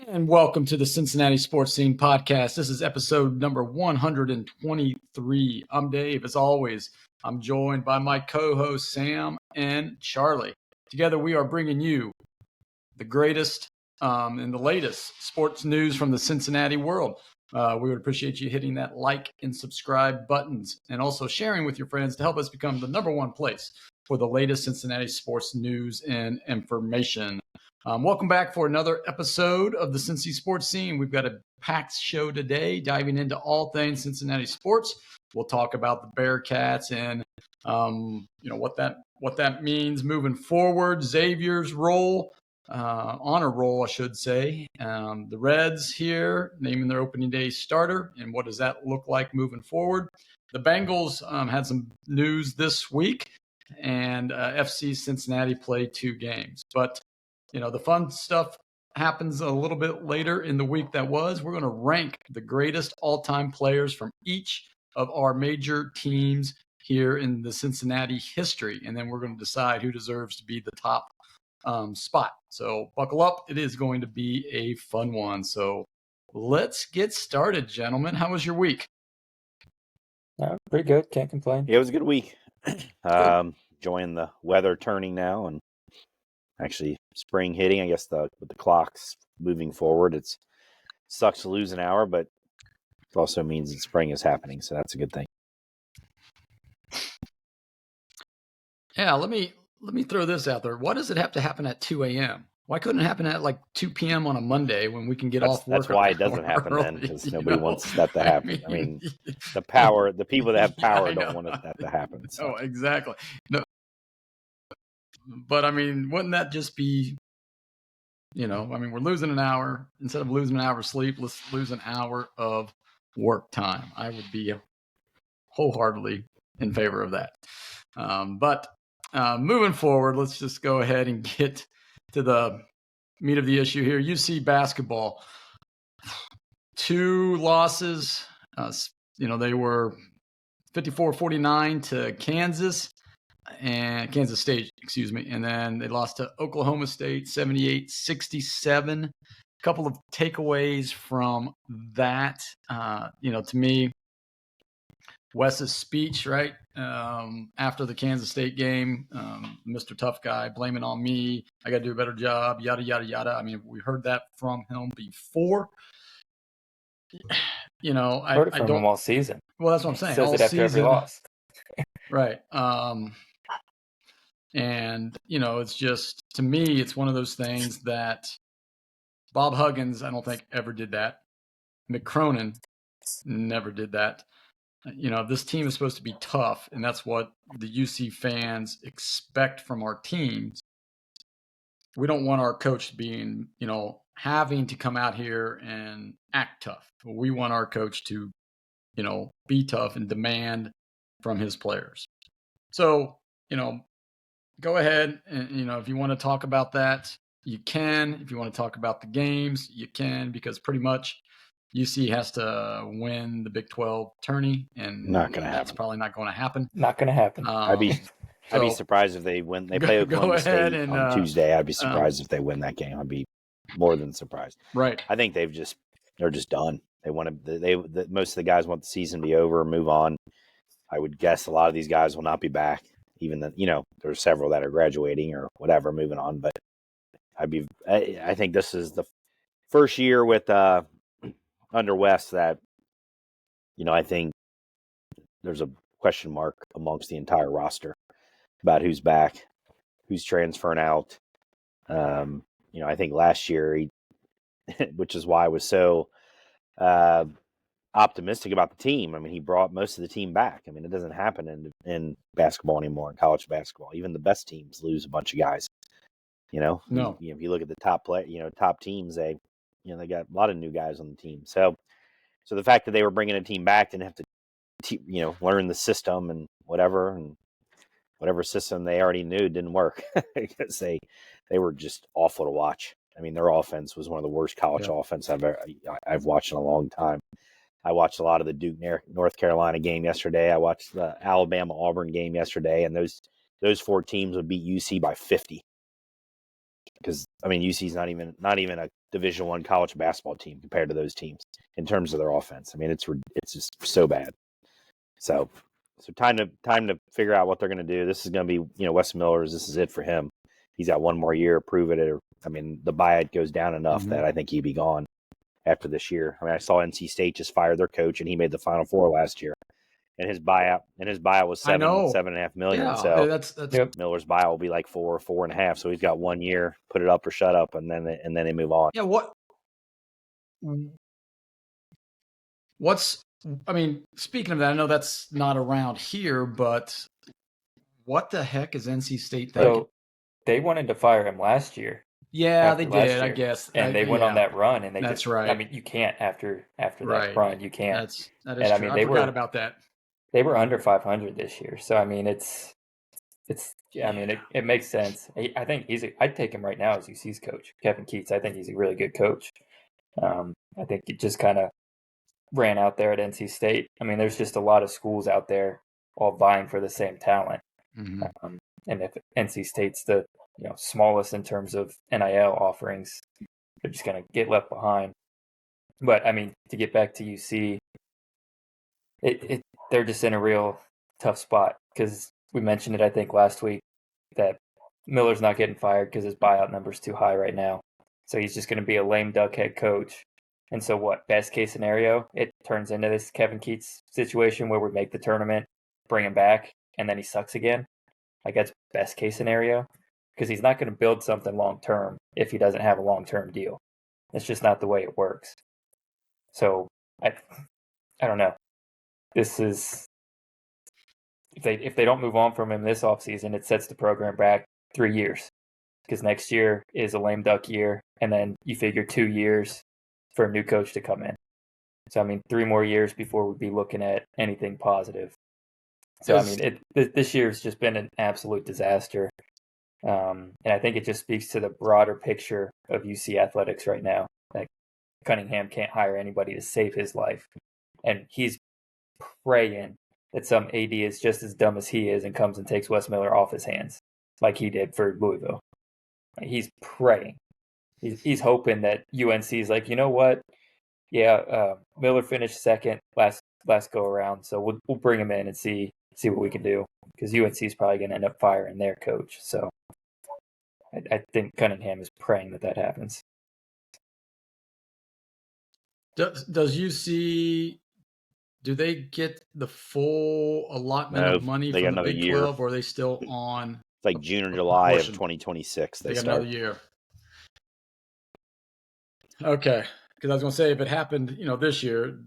And welcome to the Cincinnati Sports Scene podcast. This is episode number 123. I'm Dave. As always, I'm joined by my co-hosts Sam and Charlie. Together, we are bringing you the greatest and the latest sports news from the Cincinnati world. We would appreciate you hitting that like and subscribe buttons and also sharing with your friends to help us become the number one place for the latest Cincinnati sports news and information. Welcome back for another episode of the Cincy Sports Scene. We've got a packed show today, diving into all things Cincinnati sports. We'll talk about the Bearcats and what that means moving forward. Xavier's role, honor roll, I should say. The Reds here naming their opening day starter, and what does that look like moving forward? The Bengals had some news this week, and FC Cincinnati played 2 games, but the fun stuff happens a little bit later in the week that was. We're going to rank the greatest all-time players from each of our major teams here in the Cincinnati history, and then we're going to decide who deserves to be the top spot. So buckle up. It is going to be a fun one. So let's get started, gentlemen. How was your week? Pretty good. Can't complain. Yeah, it was a good week. Enjoying the weather turning now and actually spring hitting. I guess with the clocks moving forward, it sucks to lose an hour, but it also means that spring is happening, so that's a good thing. Yeah, let me throw this out there. Why does it have to happen at 2 a.m.? Why couldn't it happen at like 2 p.m. on a Monday when we can get off work? That's why it doesn't happen then, because nobody wants that to happen. I mean, the people that have power don't want that to happen. So. Oh, exactly. No. But I mean, wouldn't that just be, we're losing an hour. Instead of losing an hour of sleep, let's lose an hour of work time. I would be wholeheartedly in favor of that. But moving forward, let's just go ahead and get to the meat of the issue here. UC basketball, 2 losses. They were 54-49 to Kansas State, and then they lost to Oklahoma State 78-67. A couple of takeaways from that. To me, Wes's speech, right, after the Kansas State game, Mr. Tough Guy, blame it on me, I got to do a better job, yada, yada, yada. I mean, we heard that from him before. I heard it from him all season. Well, that's what I'm saying. Says all it after season, every loss. Right. And, it's just, to me, it's one of those things that Bob Huggins, I don't think, ever did that. McCronin never did that. This team is supposed to be tough, and that's what the UC fans expect from our teams. We don't want our coach being, having to come out here and act tough. We want our coach to, be tough and demand from his players. So, go ahead and, if you want to talk about that, you can. If you want to talk about the games, you can, because pretty much UC has to win the Big 12 tourney, and that's probably not going to happen. Not going to happen. I'd be surprised if they win. They play Oklahoma State on Tuesday. I'd be surprised if they win that game. I'd be more than surprised. Right. I think they're just done. They want to. Most of the guys want the season to be over, move on. I would guess a lot of these guys will not be back. Even then, there's several that are graduating or whatever, moving on. But I think this is the first year with under West that, I think there's a question mark amongst the entire roster about who's back, who's transferring out. I think last year, which is why I was so optimistic about the team. I mean, he brought most of the team back. I mean, it doesn't happen in basketball anymore, in college basketball. Even the best teams lose a bunch of guys. No. If you look at the top teams, they got a lot of new guys on the team. So the fact that they were bringing a team back didn't have to, learn the system and whatever system they already knew didn't work because they were just awful to watch. I mean, their offense was one of the worst college offense I've watched in a long time. I watched a lot of the Duke North Carolina game yesterday. I watched the Alabama Auburn game yesterday, and those 4 teams would beat UC by 50. because I mean UC's not even a Division I college basketball team compared to those teams in terms of their offense. I mean, it's just so bad. So time to figure out what they're going to do. This is going to be Wes Miller's. This is it for him. He's got one more year, prove it. I mean, the buyout goes down enough that I think he'd be gone after this year. I mean, I saw NC State just fired their coach, and he made the Final Four last year. And his buyout was $7.5 million. Yeah, so that's Miller's buyout will be like 4 or 4.5. So he's got 1 year, put it up or shut up, and then they move on. Yeah. I mean, speaking of that, I know that's not around here, but what the heck is NC State thinking? So they wanted to fire him last year. Yeah, they did, I guess. And they went on that run, and that's right. I mean, you can't after that run, you can't. That is true. I forgot about that. They were under 500 this year, so I mean, I mean, it makes sense. I think I'd take him right now as UC's coach, Kevin Keats. I think he's a really good coach. I think he just kind of ran out there at NC State. I mean, there's just a lot of schools out there all vying for the same talent. And if NC State's the smallest in terms of NIL offerings, they're just going to get left behind. But I mean, to get back to UC, they're just in a real tough spot because we mentioned it, I think, last week that Miller's not getting fired because his buyout number's too high right now. So he's just going to be a lame duck head coach. And so what, best case scenario, it turns into this Kevin Keats situation where we make the tournament, bring him back, and then he sucks again. Like, that's best case scenario because he's not going to build something long term if he doesn't have a long term deal. It's just not the way it works. So I don't know. This is if they don't move on from him this offseason, it sets the program back 3 years because next year is a lame duck year, and then you figure 2 years for a new coach to come in. So I mean, 3 more years before we'd be looking at anything positive. So I mean, this year's just been an absolute disaster, and I think it just speaks to the broader picture of UC athletics right now. Like, Cunningham can't hire anybody to save his life, and he's praying that some AD is just as dumb as he is and comes and takes Wes Miller off his hands, like he did for Louisville. He's praying. He's hoping that UNC is like, you know what? Yeah, Miller finished second last go around, so we'll bring him in and see what we can do because UNC is probably going to end up firing their coach. So I think Cunningham is praying that happens. Does UC? Do they get the full allotment of money from the Big 12, or are they still on? It's like June or July of 2026. They got another year. Okay, because I was going to say if it happened, this year,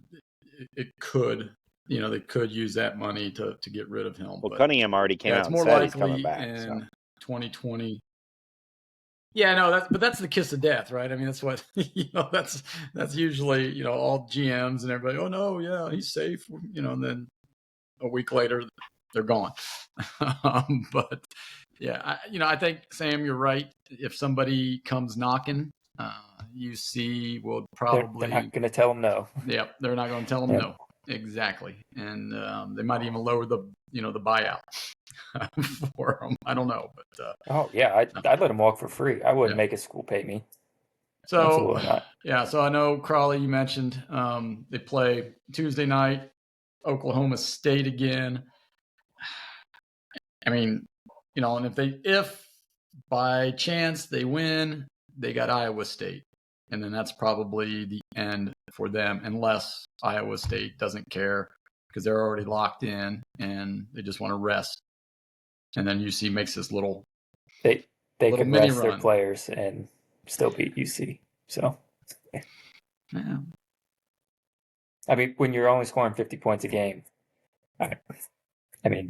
it could, they could use that money to get rid of him. Well, Cunningham already came out and said he's coming back in 2020. Yeah, no, but that's the kiss of death, right? I mean, that's what that's usually all GMs and everybody. Oh no, yeah, he's safe, and then a week later they're gone. But yeah, I think Sam, you're right. If somebody comes knocking, UC will probably they're not going to tell them no. Yeah, they're not going to tell them no. Exactly, and they might even lower the buyout for them. I don't know, but I'd let them walk for free. I wouldn't make a school pay me. So absolutely not. Yeah, so I know Crawley, you mentioned they play Tuesday night, Oklahoma State again. I mean, and if by chance they win, they got Iowa State. And then that's probably the end for them, unless Iowa State doesn't care because they're already locked in and they just want to rest. And then UC makes this little they little could mini rest run. Their players and still beat UC. So, yeah. I mean, when you're only scoring 50 points a game, I mean,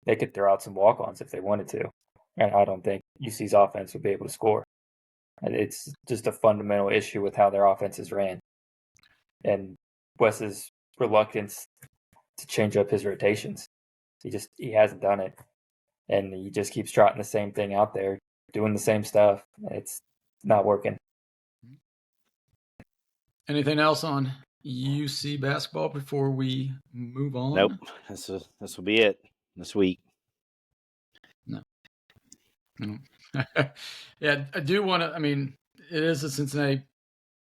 they could throw out some walk-ons if they wanted to, and I don't think UC's offense would be able to score. It's just a fundamental issue with how their offense is ran. And Wes's reluctance to change up his rotations. He hasn't done it. And he just keeps trotting the same thing out there, doing the same stuff. It's not working. Anything else on UC basketball before we move on? Nope. This will be it this week. No. Yeah, I do want to. I mean, it is a Cincinnati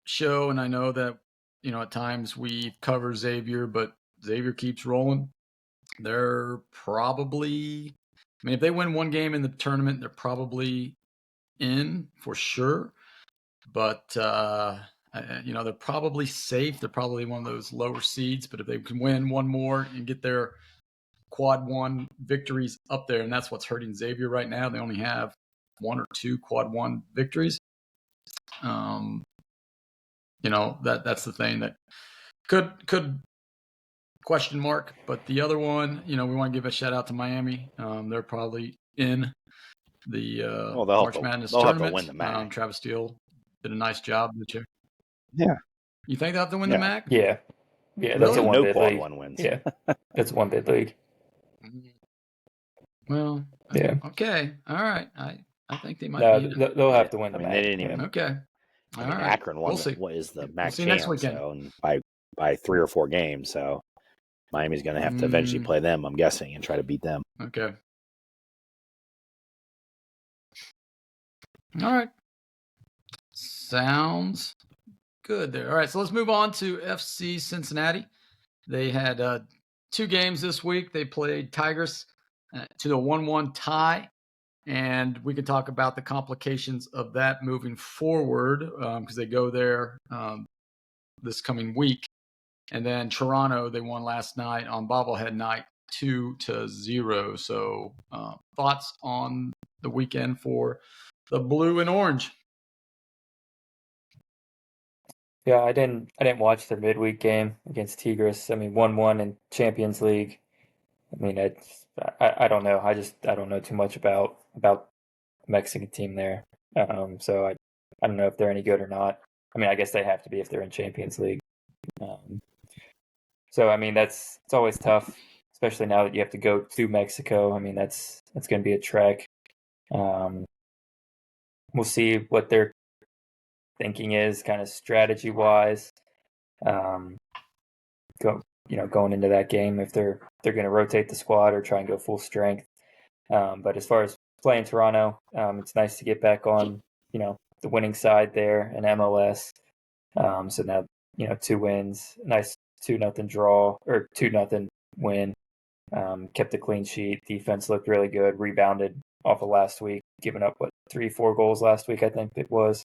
show, and I know that at times we cover Xavier, but Xavier keeps rolling. They're probably. I mean, if they win one game in the tournament, they're probably in for sure. But they're probably safe. They're probably one of those lower seeds. But if they can win one more and get their quad one victories up there, and that's what's hurting Xavier right now. They only have one or two quad one victories. That's the thing that could question mark. But the other one, we want to give a shout out to Miami. They're probably in the March Madness tournament. Have to win the MAC. Travis Steele did a nice job this year. Yeah. You think they have to win the MAC? Yeah. Yeah, that's a one bid league. One wins. Yeah, that's a one bid league. Well, yeah. Okay. All right. I think they might. They'll have to win the MAC. They didn't even. Okay. All right. Akron won. What is the MAC champ? Next weekend. So, and by 3 or 4 games. So Miami's going to have to eventually play them, I'm guessing, and try to beat them. Okay. All right. Sounds good there. All right, so let's move on to FC Cincinnati. They had 2 games this week. They played Tigers to the 1-1 tie, and we can talk about the complications of that moving forward because they go there this coming week. And then Toronto, they won last night on bobblehead night 2-0. So thoughts on the weekend for the blue and orange? Yeah, I didn't watch the midweek game against Tigres. I mean, 1-1 in Champions League. I mean, I don't know. I don't know too much about the Mexican team there. So I don't know if they're any good or not. I mean, I guess they have to be if they're in Champions League. So I mean, it's always tough, especially now that you have to go to Mexico. I mean, that's going to be a trek. We'll see what their thinking is, kind of strategy wise. Going into that game, if they're going to rotate the squad or try and go full strength. But as far as playing Toronto, it's nice to get back on the winning side there in MLS. So now 2 wins, nice 2-0 draw or 2-0 win. Kept a clean sheet. Defense looked really good. Rebounded off of last week, giving up 3-4 goals last week, I think it was.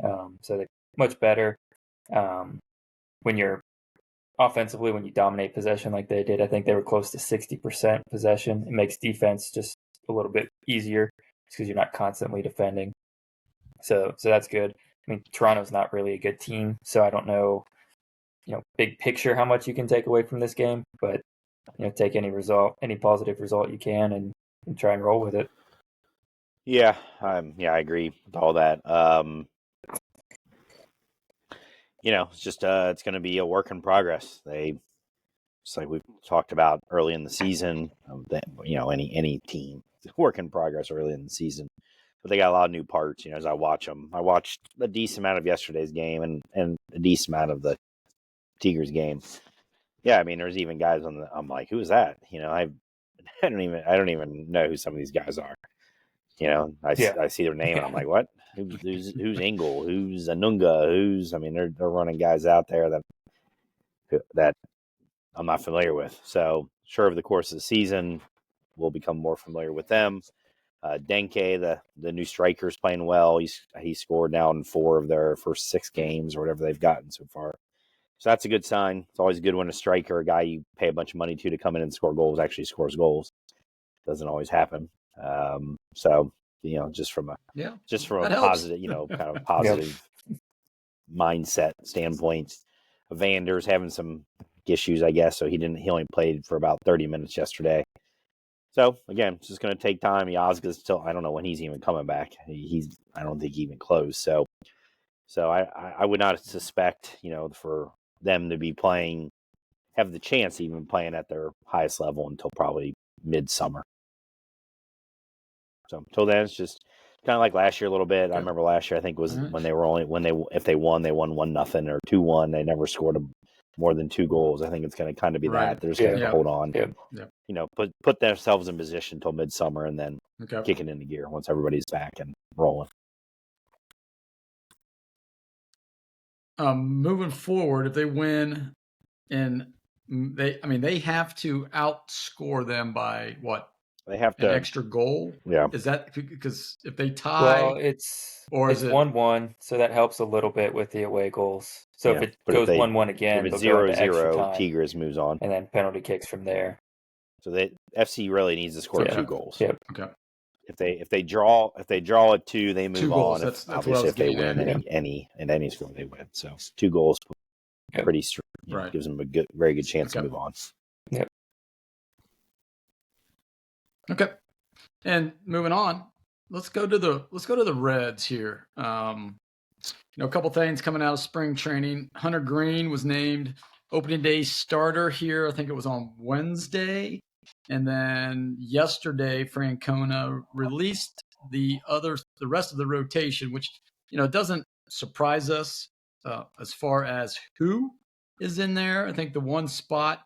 So they're much better. When you're offensively, when you dominate possession like they did, I think they were close to 60% possession. It makes defense just a little bit easier because you're not constantly defending. So that's good. I mean, Toronto's not really a good team, so I don't know, big picture how much you can take away from this game, but take any positive result you can and try and roll with it. Yeah, I agree with all that. It's just it's going to be a work in progress. Just like we've talked about early in the season, any team, work in progress early in the season. But they got a lot of new parts. As I watch them, I watched a decent amount of yesterday's game and a decent amount of the Tigers game. Yeah, I mean, there's even guys I'm like, who is that? I don't even know who some of these guys are. I see their name and I'm like, what? Who's Engel? Who's Anunga? They're running guys out there that I'm not familiar with. So sure, over the course of the season, we'll become more familiar with them. Denke, the new striker, is playing well. He scored now in 4 of their first 6 games or whatever they've gotten so far. So that's a good sign. It's always good when a striker, a guy you pay a bunch of money to come in and score goals, actually scores goals. Doesn't always happen. So just from a positive, kind of positive mindset standpoint. Vander's having some issues, I guess. So he only played for about 30 minutes yesterday. So again, it's just going to take time. Yazga's still, I don't know when he's even coming back. I don't think he even closed. So I would not suspect, for them to be have the chance of even playing at their highest level until probably midsummer. So until then, it's just kind of like last year a little bit. Okay. I remember last year, I think was when they won 1-0 or 2-1. They never scored more than 2 goals. I think it's going to kind of be that. They're just going to hold on. Put themselves in position until midsummer and then kick it into gear once everybody's back and rolling. Moving forward, if they win, and they have to outscore them by what? They have an extra goal. Yeah. Is that because if they tie? Well, it's 1-1, so that helps a little bit with the away goals. So if it goes 1-1 again, if it's they'll go into extra 0-0, time, Tigres moves on, and then penalty kicks from there. So FC really needs to score 2 goals. Yep. Okay. If they draw at 2, they move 2 goals. on. That's obviously, if they win any score, they win. So 2 goals, pretty gives them a very good chance to move on. Yep. Okay. And moving on, let's go to the Reds here. A couple things coming out of spring training. Hunter Green was named opening day starter here. I think it was on Wednesday. And then yesterday, Francona released the rest of the rotation, which, doesn't surprise us as far as who is in there. I think the one spot,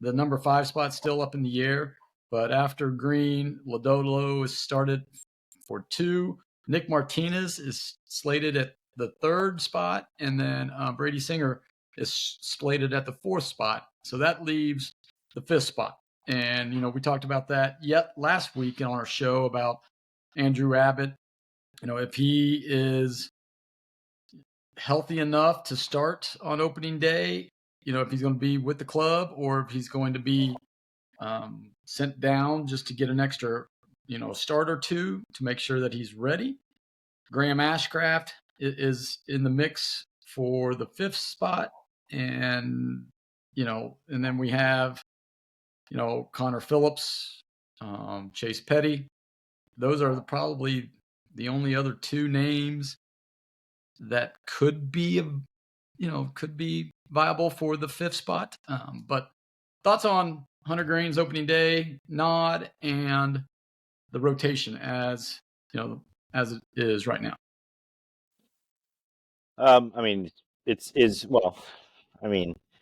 the number 5 spot, still up in the air. But after Green, Lodolo is started for 2. Nick Martinez is slated at the 3rd spot. And then Brady Singer is slated at the 4th spot. So that leaves the 5th spot. And, we talked about that last week on our show about Andrew Abbott. If he is healthy enough to start on opening day, if he's going to be with the club or if he's going to be sent down just to get an extra, start or 2 to make sure that he's ready. Graham Ashcraft is in the mix for the 5th spot. And, and then we have, Connor Phillips, Chase Petty. Those are probably the only other 2 names that could be viable for the 5th spot. But thoughts on Hunter Green's opening day nod and the rotation as it is right now.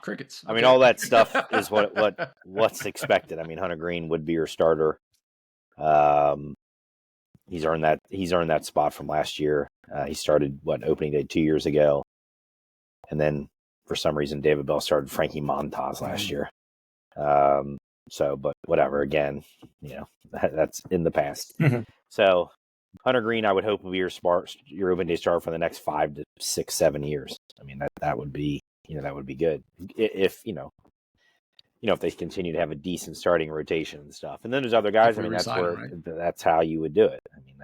Crickets. I mean, all that stuff is what's expected. I mean, Hunter Green would be your starter. He's earned that spot from last year. He started opening day 2 years ago, and then for some reason David Bell started Frankie Montas last year. But whatever. Again, that's in the past. So Hunter Green, I would hope, will be your opening day starter for the next 5 to 6, 7 years. I mean, that would be. That would be good if if they continue to have a decent starting rotation and stuff. And then there's other guys. I mean, that's how you would do it. I mean,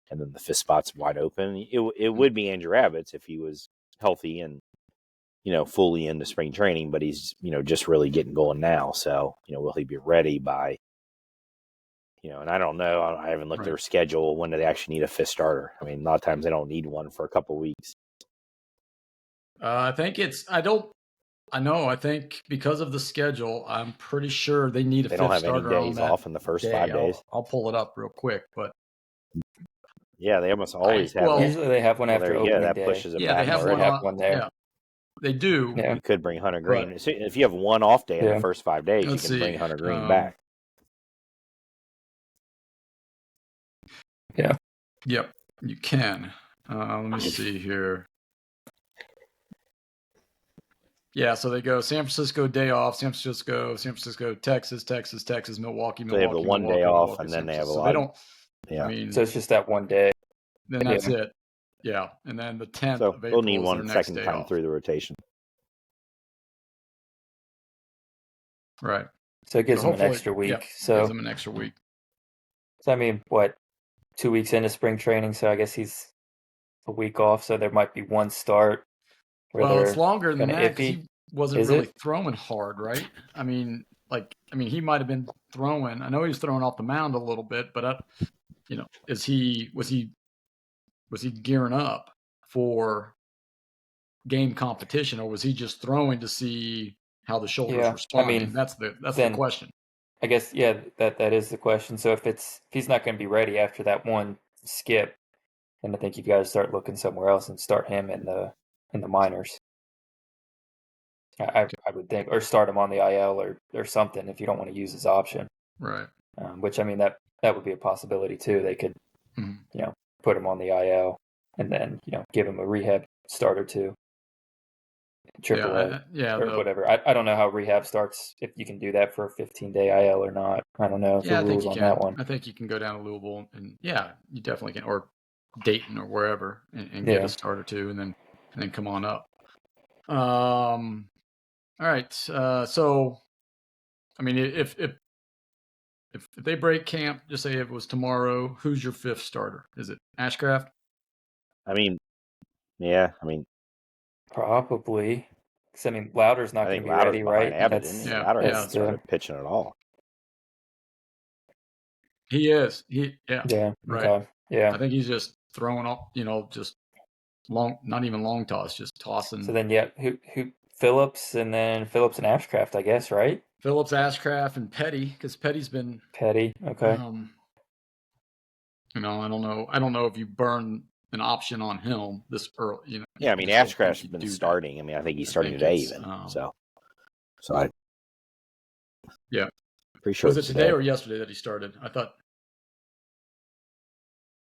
and then the 5th spot's wide open. It would be Andrew Abbott's if he was healthy and fully into spring training, but he's just really getting going now. So will he be ready by? And I don't know. I haven't looked at their schedule. When do they actually need a 5th starter? I mean, a lot of times they don't need one for a couple of weeks. I think I think because of the schedule, I'm pretty sure they need a 5th starter. They don't have any days off in the first 5 days. I'll pull it up real quick, but yeah, they almost always have. Well, usually they have one after opening day. Yeah, that pushes it back. They have one there. Yeah, they do. Yeah. You could bring Hunter Green. So if you have one off day in the first 5 days, you can bring Hunter Green back. Yeah. Yep, you can. Let me see here. Yeah, so they go San Francisco day off, San Francisco, Texas, Milwaukee. So they have the one day off, and then they have a lot. They don't. Yeah. I mean, so it's just that one day. Then that's it. Yeah, and then the 10th of April. They'll need one second time through the rotation. Right. So it gives them an extra week. Yeah, so gives them an extra week. So I mean, 2 weeks into spring training? So I guess he's a week off. So there might be one start. Well, it's longer than that because he wasn't really throwing hard, right? I mean, he might have been throwing. I know he was throwing off the mound a little bit, but was he gearing up for game competition, or was he just throwing to see how the shoulders respond? I mean, that's the question. I guess that is the question. So if he's not going to be ready after that one skip, then I think you guys start looking somewhere else and start him in the minors. I would think, or start him on the IL or something if you don't want to use his option. Right. Which, I mean, that would be a possibility too. They could, put him on the IL and then, give him a rehab start or two. AAA or whatever. I don't know how rehab starts, if you can do that for a 15-day IL or not. I don't know the rules on that one. I think you can go down to Louisville and you definitely can, or Dayton or wherever, and get a start or two, and then come on up. All right. So, I mean, if they break camp, just say it was tomorrow, who's your fifth starter? Is it Ashcraft? I mean, yeah. I mean, probably. Because, I mean, Louder's not going to be ready, right? Lauder hasn't started pitching at all. He is. Yeah. Right. Okay. Yeah. I think he's just throwing off, just long, not even long toss, just tossing. So then, who Phillips and Ashcraft, I guess, right? Phillips, Ashcraft, and Petty, because Petty's been Petty. Okay. I don't know if you burn an option on him this early. Yeah, I mean, Ashcraft's been starting. That. I mean, I think he's starting today even. So I. Yeah. Pretty sure. Was it today or yesterday that he started? I thought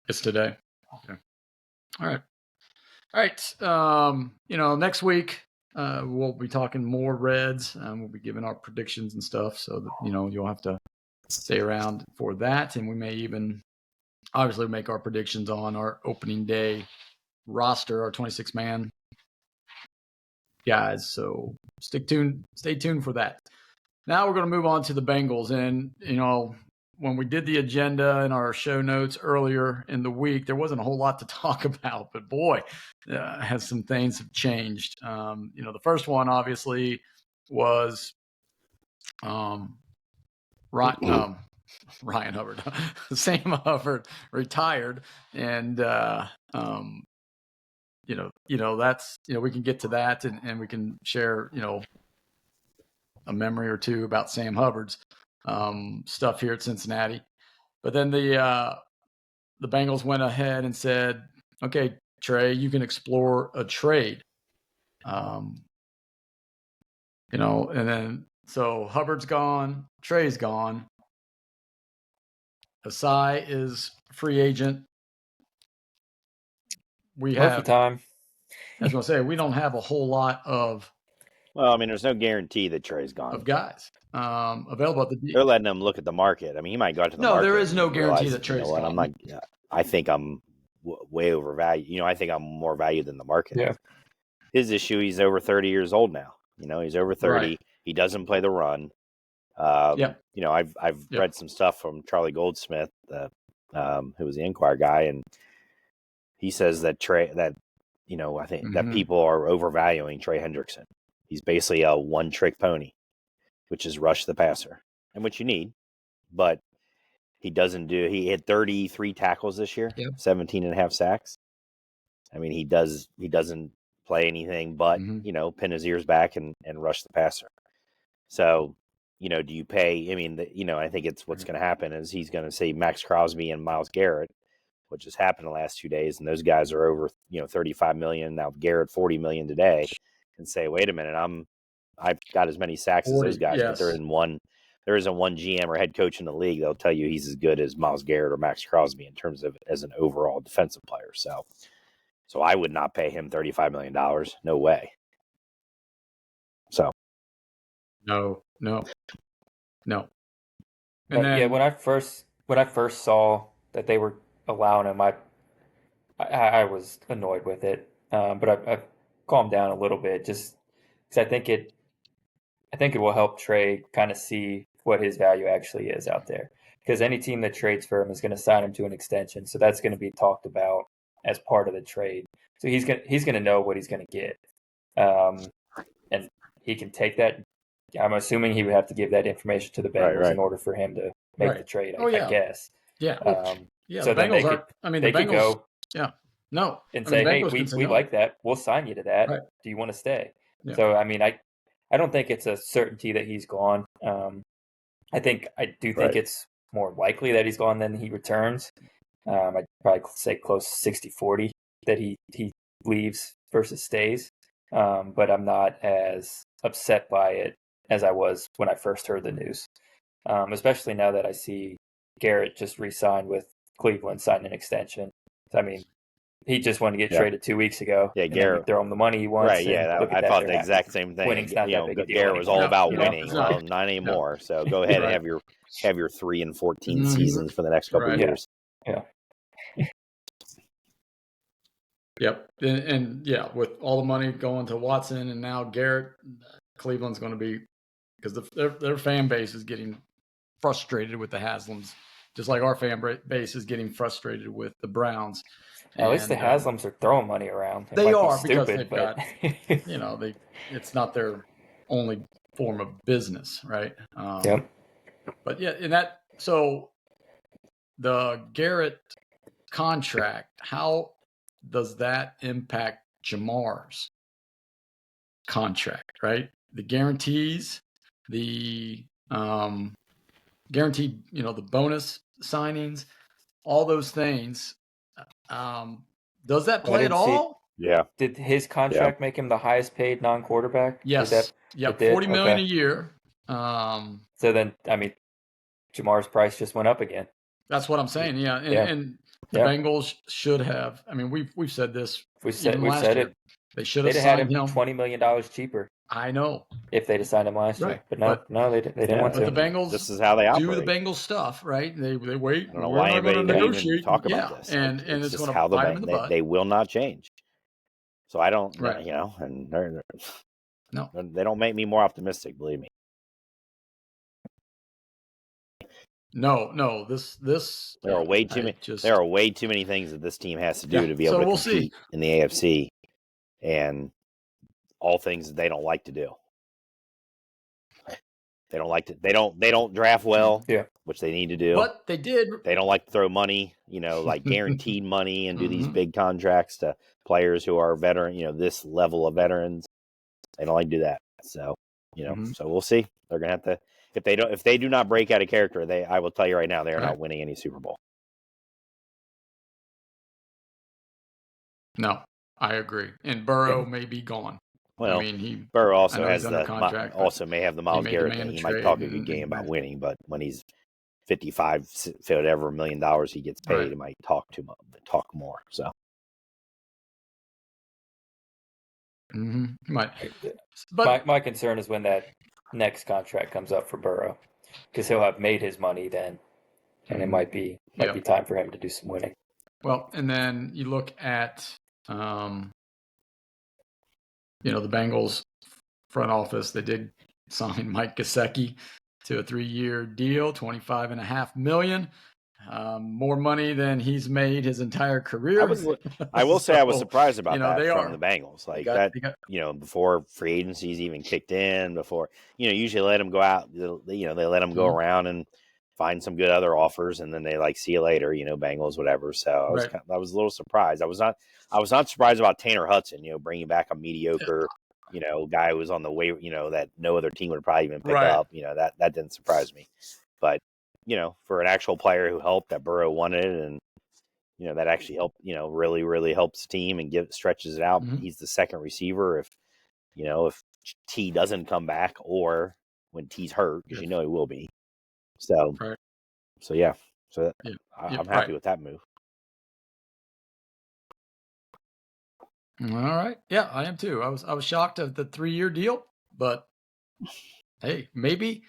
it's today. Okay. All right. Next week we'll be talking more Reds. We'll be giving our predictions and stuff, so that you'll have to stay around for that, and we may even obviously make our predictions on our opening day roster, our 26-man guys. So stay tuned for that. Now we're going to move on to the Bengals. And, when we did the agenda and our show notes earlier in the week, there wasn't a whole lot to talk about. But, boy, has some things have changed. The first one, obviously, was Ryan Hubbard. Sam Hubbard retired. And, that's, we can get to that and we can share, a memory or two about Sam Hubbard's stuff here at Cincinnati. But then the Bengals went ahead and said, okay, Trey, you can explore a trade. And then so Hubbard's gone, Trey's gone. Asai is free agent. We have time. I was going to say, we don't have a whole lot of. Well, I mean, there's no guarantee that Trey's gone. Of guys available at the. They're letting him look at the market. I mean, he might go out to the market. No, there is no guarantee that Trey's gone. I'm not. I think I'm way overvalued. I think I'm more valued than the market. Yeah. His issue, he's over 30 years old now. He's over 30. Right. He doesn't play the run. I've read some stuff from Charlie Goldsmith, who was the Inquirer guy, and he says that I think that people are overvaluing Trey Hendrickson. He's basically a one-trick pony, which is rush the passer, and what you need. But he doesn't do. He had 33 tackles this year, 17 and a half sacks. I mean, he doesn't play anything but pin his ears back and rush the passer. So, do you pay? I mean, I think it's what's going to happen is he's going to say Max Crosby and Myles Garrett, which has happened the last 2 days, and those guys are over $35 million now. Garrett $40 million today. And say, wait a minute, I've got as many sacks as those guys, but there isn't one GM or head coach in the league that'll tell you he's as good as Myles Garrett or Max Crosby in terms of as an overall defensive player. So I would not pay him $35 million. No way. So no. And then, when I first saw that they were allowing him, I was annoyed with it. But I've calmed down a little bit, just because I think it will help Trey kind of see what his value actually is out there. Because any team that trades for him is going to sign him to an extension, so that's going to be talked about as part of the trade. So he's going to know what he's going to get, and he can take that. I'm assuming he would have to give that information to the Bengals in order for him to make the trade. I guess. Yeah. So then they could go. Yeah. No. And say, hey, we like that. We'll sign you to that. Right. Do you want to stay? Yeah. So, I mean, I don't think it's a certainty that he's gone. I think it's more likely that he's gone than he returns. I'd probably say close to 60-40 that he leaves versus stays. But I'm not as upset by it as I was when I first heard the news, especially now that I see Garrett just re-signed with Cleveland, signed an extension. I mean, he just wanted to get traded 2 weeks ago. Yeah, and Garrett. Then we throw him the money he wants. Right, yeah. I thought the exact same thing. Winning's not that big a deal Garrett was anymore. all about winning. Well, not anymore. So go ahead and have your 3-14 seasons for the next couple of years. Yeah. Yep. And with all the money going to Watson and now Garrett, Cleveland's going to be, because their fan base is getting frustrated with the Haslams, just like our fan base is getting frustrated with the Browns. At least the Haslams are throwing money around. They are, because they've got, it's not their only form of business, right? Yep. But so the Garrett contract, how does that impact Jamar's contract, right? The guarantees, the guaranteed, the bonus signings, all those things. Does that play at all? Yeah. Did his contract make him the highest paid non-quarterback? Yes. $40 million a year. So then, I mean, Jamar's price just went up again. That's what I'm saying. Yeah. And the Bengals should have. I mean, we've said this. We said it. They should have signed him $20 million cheaper. I know. If they'd have signed him last year, but no, they didn't want to. But the Bengals, this is how they operate. Do the Bengals stuff, right? They wait. I don't know why anybody even talk about this. And it's just going how to bite them in the butt. They will not change. So I don't, and they don't make me more optimistic. Believe me. No. This. There are way too many. There are way too many things that this team has to do to be able to compete in the AFC, and all things that they don't like to do. They don't like to. They don't draft well. Yeah. Which they need to do. But they did. They don't like to throw money, like guaranteed money, and do these big contracts to players who are veteran. This level of veterans. They don't like to do that. So so we'll see. They're gonna have to. If they do not break out of character, I will tell you right now, they are not winning any Super Bowl. No, I agree. And Burrow may be gone. Well, I mean, Burrow also has may have the Myles Garrett thing. He might talk a good game about winning, but when he's $55 whatever $1 million he gets paid, he might talk more. So. But my concern is when that next contract comes up for Burrow, because he'll have made his money then, and it might be time for him to do some winning. Well, and then you look at the Bengals front office. They did sign Mike Gesicki to a 3-year deal, $25.5 million. More money than he's made his entire career. I will say I was surprised about that from the Bengals. Before free agencies even kicked in, before usually let them go out. They let them go around and find some good other offers, and then they see you later. Bengals, whatever. So I was a little surprised. I was not surprised about Tanner Hudson. Bringing back a mediocre. Guy who was on the way. That no other team would probably even pick up. That didn't surprise me, but. For an actual player who helped, that Burrow wanted, and that actually helped. Really, really helps the team and stretches it out. He's the second receiver if T doesn't come back or when T's hurt, because he will be. So, I'm happy with that move. All right, yeah, I am too. I was shocked at the 3-year deal, but hey, maybe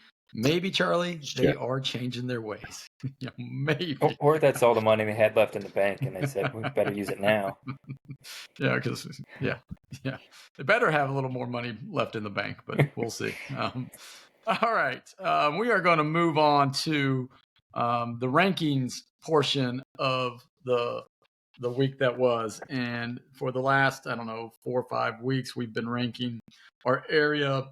Charlie, they are changing their ways. Maybe. Or that's all the money they had left in the bank, and they said, we better use it now. Yeah, because, they better have a little more money left in the bank, but we'll see. All right. We are going to move on to the rankings portion of the week that was. And for the last, 4 or 5 weeks, we've been ranking our area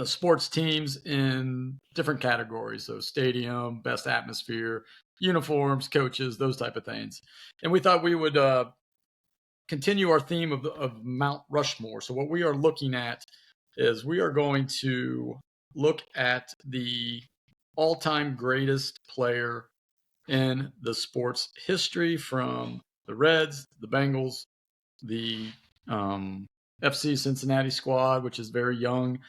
sports teams in different categories. So stadium, best atmosphere, uniforms, coaches, those type of things. And we thought we would continue our theme of Mount Rushmore. So what we are looking at is we are going to look at the all-time greatest player in the sports history, from the Reds, the Bengals, the FC Cincinnati squad, which is very young,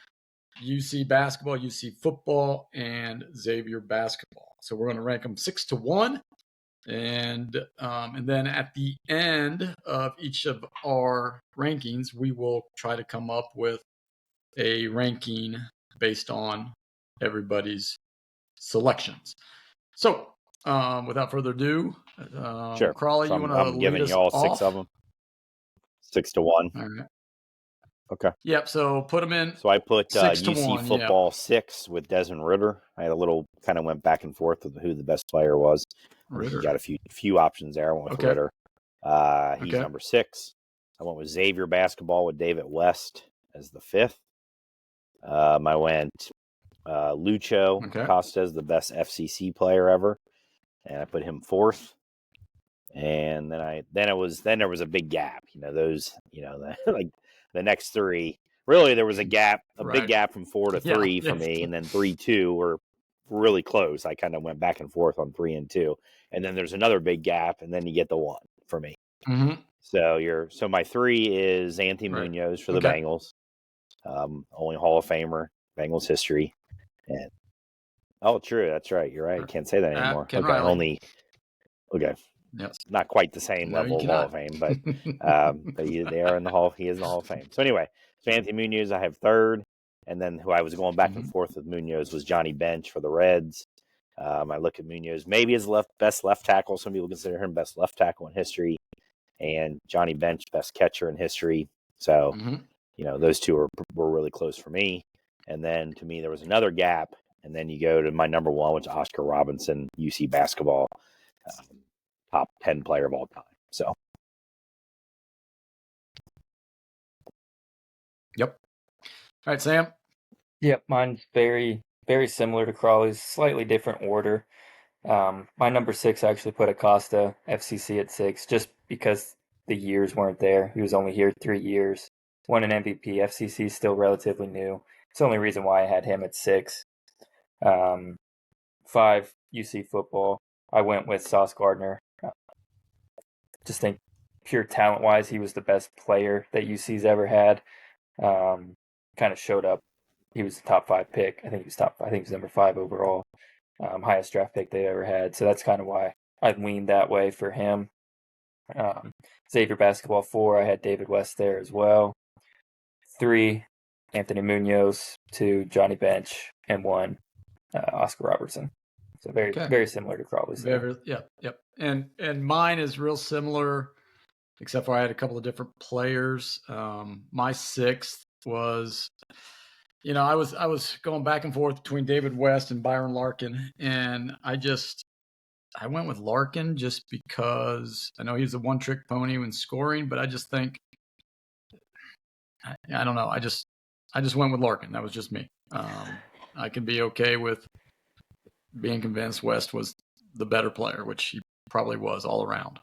UC basketball, UC football, and Xavier basketball. So we're going to rank them 6-1. And then at the end of each of our rankings, we will try to come up with a ranking based on everybody's selections. So without further ado, sure. Crawley, So you want to I'm giving lead us you all off? 6 of them. 6-1. All right. Okay. Yep. So put them in. So I put 6-1, UC football 6 with Desmond Ritter. I had a little kind of went back and forth with who the best player was. You got a few options there. I went with Ritter. He's number 6. I went with Xavier basketball with David West as the 5th. I went Lucho Costa as the best FCC player ever, and I put him 4th. And then there was a big gap. Like the next 3. Really, there was a gap, big gap from 4 to 3 for me, and then 3-2 were really close. I kind of went back and forth on 3 and 2, and then there's another big gap, and then you get the 1 for me. Mm-hmm. So my 3 is Anthony Munoz for the Bengals, only Hall of Famer, Bengals history, and true, that's right, you're right. Can't say that anymore. Yes. Not quite the same level of Hall of Fame, but they are in the Hall. He is in the Hall of Fame. So anyway, Anthony Munoz I have 3rd, and then who I was going back and forth with Munoz was Johnny Bench for the Reds. I look at Munoz maybe his best left tackle. Some people consider him best left tackle in history, and Johnny Bench best catcher in history. So those two were really close for me. And then to me there was another gap, and then you go to my number 1, which is Oscar Robinson, UC basketball. Top 10 player of all time. So, yep. All right, Sam. Yep, mine's very, very similar to Crawley's, slightly different order. My number 6 actually put Acosta, FCC at 6, just because the years weren't there. He was only here 3 years. Won an MVP. FCC is still relatively new. It's the only reason why I had him at 6. 5, UC football. I went with Sauce Gardner. Just think pure talent-wise, he was the best player that UC's ever had. Kind of showed up. He was the top 5 pick. I think he was number 5 overall. Highest draft pick they ever had. So that's kind of why I leaned that way for him. Xavier basketball 4, I had David West there as well. 3, Anthony Munoz. 2, Johnny Bench. And 1, Oscar Robertson. So very similar to Crawley's. Yep. And mine is real similar, except for I had a couple of different players. My 6th was, I was going back and forth between David West and Byron Larkin, and I went with Larkin just because I know he's a one-trick pony when scoring, but I just think I don't know. I just went with Larkin. That was just me. I can be okay with being convinced West was the better player, which he probably was all around.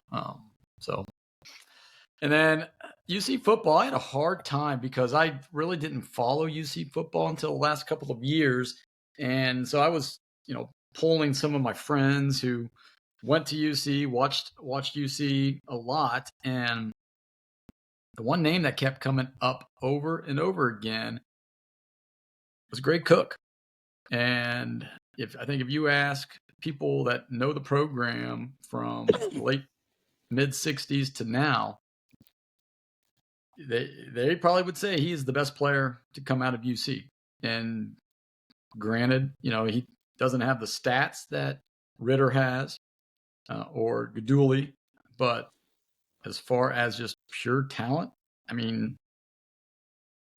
And then UC football, I had a hard time because I really didn't follow UC football until the last couple of years. And so I was, polling some of my friends who went to UC, watched UC a lot. And the one name that kept coming up over and over again was Greg Cook. And if you ask people that know the program from late mid-60s to now, they probably would say he is the best player to come out of UC. And granted, he doesn't have the stats that Ritter has or Gaduli, but as far as just pure talent, and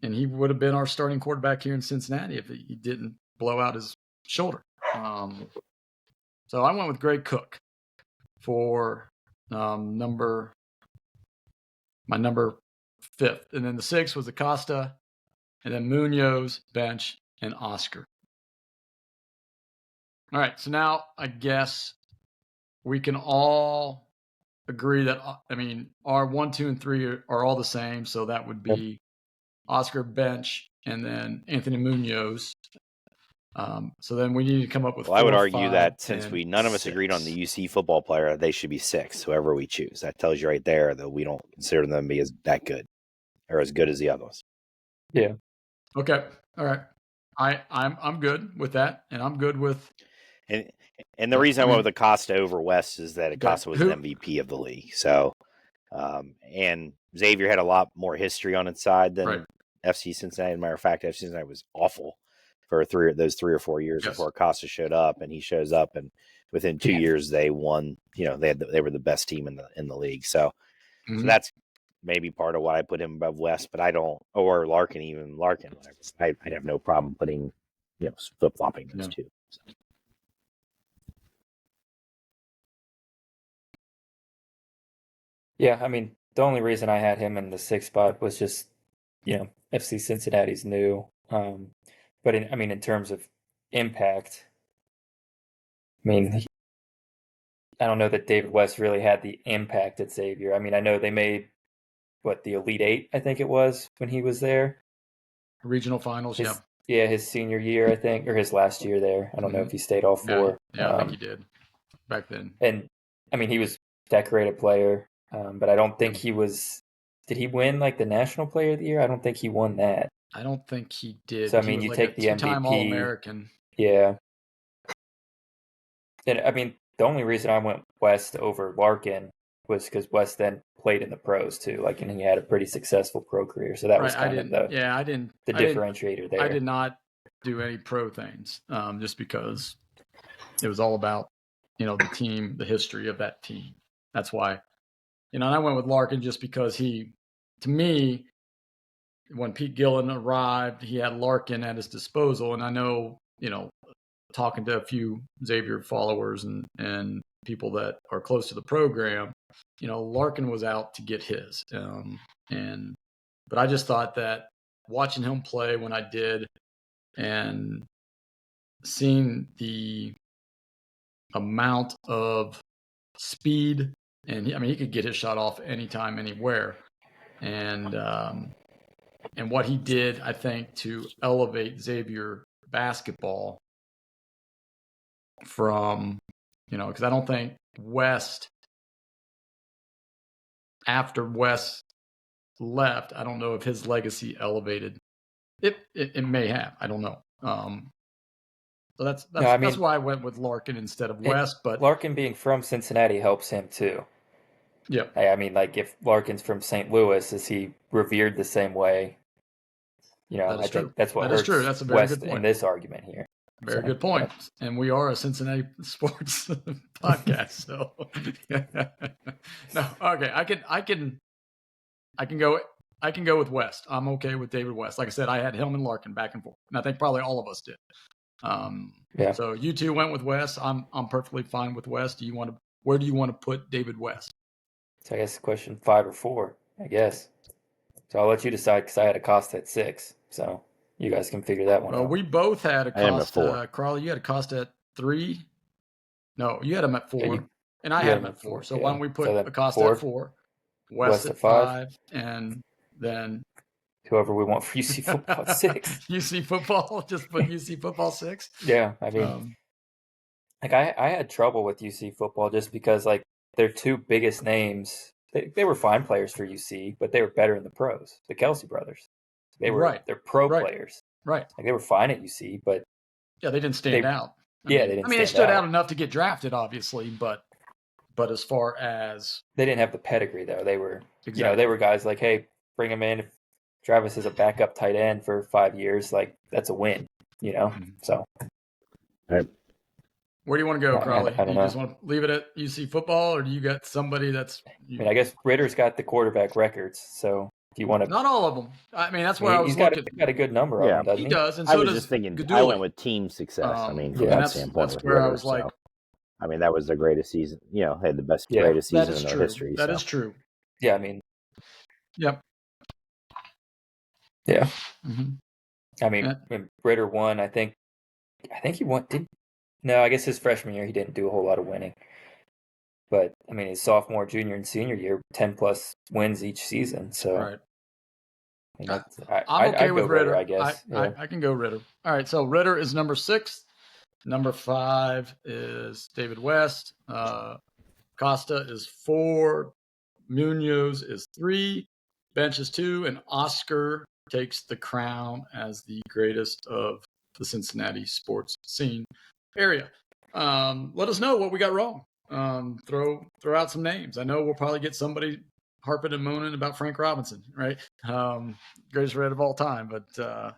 he would have been our starting quarterback here in Cincinnati if he didn't blow out his shoulder. So I went with Greg Cook for my number 5th. And then the 6th was Acosta, and then Munoz, Bench, and Oscar. All right, so now I guess we can all agree that, our 1, 2, and 3 are all the same. So that would be Oscar, Bench, and then Anthony Munoz. So then we need to come up with 4, I would argue 5, that since none of us 6. agreed on the UC football player, they should be 6, whoever we choose. That tells you right there that we don't consider them to be as that good. are as good as the others. Yeah. Okay. All right. I'm good with that, and I'm good with. And the reason I went with Acosta over West is that Acosta was an MVP of the league. So, and Xavier had a lot more history on its side than FC Cincinnati. As a matter of fact, FC Cincinnati was awful for those 3 or 4 years before Acosta showed up, and he shows up, and within 2 years they won. They were the best team in the league. So that's maybe part of why I put him above West, but I don't, or Larkin, even Larkin. I'd have no problem putting, flip flopping those two. So. Yeah, I mean, the only reason I had him in the 6th spot was just, FC Cincinnati's new. But in terms of impact, I don't know that David West really had the impact at Xavier. I mean, I know they made the Elite Eight, I think it was, when he was there. Regional finals, his senior year, I think, or his last year there. I don't know if he stayed all 4. Yeah, I think he did back then. And he was a decorated player. But I don't think he was. Did he win the National Player of the Year? I don't think he won that. I don't think he did. So you take the MVP, All-American. Yeah. And the only reason I went West over Larkin was because West then played in the pros too. And he had a pretty successful pro career. So that was kind of the differentiator there. I did not do any pro things, just because it was all about the team, the history of that team. That's why. And I went with Larkin just because to me, when Pete Gillen arrived, he had Larkin at his disposal. And I know, talking to a few Xavier followers and people that are close to the program, Larkin was out to get his. But I just thought that watching him play when I did and seeing the amount of speed, and he could get his shot off anytime, anywhere. And what he did, I think, to elevate Xavier basketball from, because I don't think West, after West left, I don't know if his legacy elevated. It may have. I don't know. So that's why I went with Larkin instead of West. But Larkin being from Cincinnati helps him too. Yeah. If Larkin's from St. Louis, is he revered the same way? I think that's what hurts true. That's a very West good point in this argument here. Very good point. And we are a Cincinnati sports podcast, so no. Okay, I can go with West. I'm okay with David West. Like I said, I had him and Larkin back and forth, and I think probably all of us did. So you two went with West. I'm perfectly fine with West. Where do you want to put David West? So I guess the question 5 or 4, I guess. So I'll let you decide because I had Acosta at 6. So you guys can figure that one out. We both had Acosta. 4. Carly, you had Acosta at 3. No, you had him at 4, and I had him at 4. So why don't we put Acosta at 4, West at 5, and then whoever we want for UC football at 6. UC football, just put UC football 6. Yeah, I had trouble with UC football just because their 2 biggest names, they were fine players for UC, but they were better in the pros. The Kelsey brothers, they're pro players, right? They were fine at UC, but they didn't stand out. They didn't. They stood out enough to get drafted, obviously, but as far as they didn't have the pedigree, though, they were they were guys hey, bring them in. If Travis is a backup tight end for 5 years, that's a win, So, all right. Where do you want to go, Crowley? I don't know. Just want to leave it at UC football, or do you got somebody that's? I guess Ritter's got the quarterback records, so if you want to, not all of them. That's where I was looking. He's got a good number of them, doesn't he? He does, and so I was does just thinking. Gaduli. I went with team success. From that standpoint, that's where I was like. That was the greatest season. They had the greatest season in their history. That is true. Yeah, Yep. Yeah. When Ritter won, I think he won. No, I guess his freshman year he didn't do a whole lot of winning. But his sophomore, junior, and senior year, 10+ wins each season. So, right. I'm okay with Ritter. I guess I can go Ritter. All right, so Ritter is number 6. Number 5 is David West. Costa is 4. Munoz is 3. bench is 2, and Oscar takes the crown as the greatest of the Cincinnati sports scene area. Let us know what we got wrong. Throw out some names. I know we'll probably get somebody harping and moaning about Frank Robinson, right? Greatest Red of all time. But, to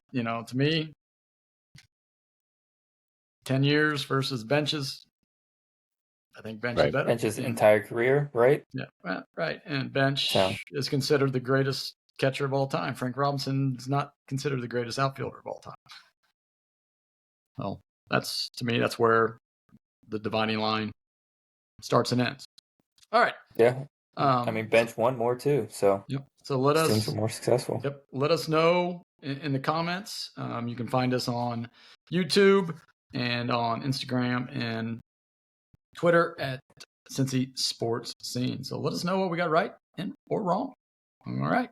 me, 10 years versus benches, I think Bench is better. Bench's entire career, right? Yeah, right. And Bench is considered the greatest catcher of all time. Frank Robinson is not considered the greatest outfielder of all time. Well, to me, that's where the dividing line starts and ends. All right. Yeah. Bench won more too. So, So let us. Teams were more successful. Yep. Let us know in the comments. You can find us on YouTube and on Instagram and Twitter at Cincy Sports Scene. So let us know what we got right or wrong. All right.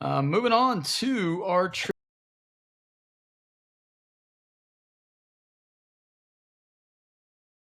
Moving on to our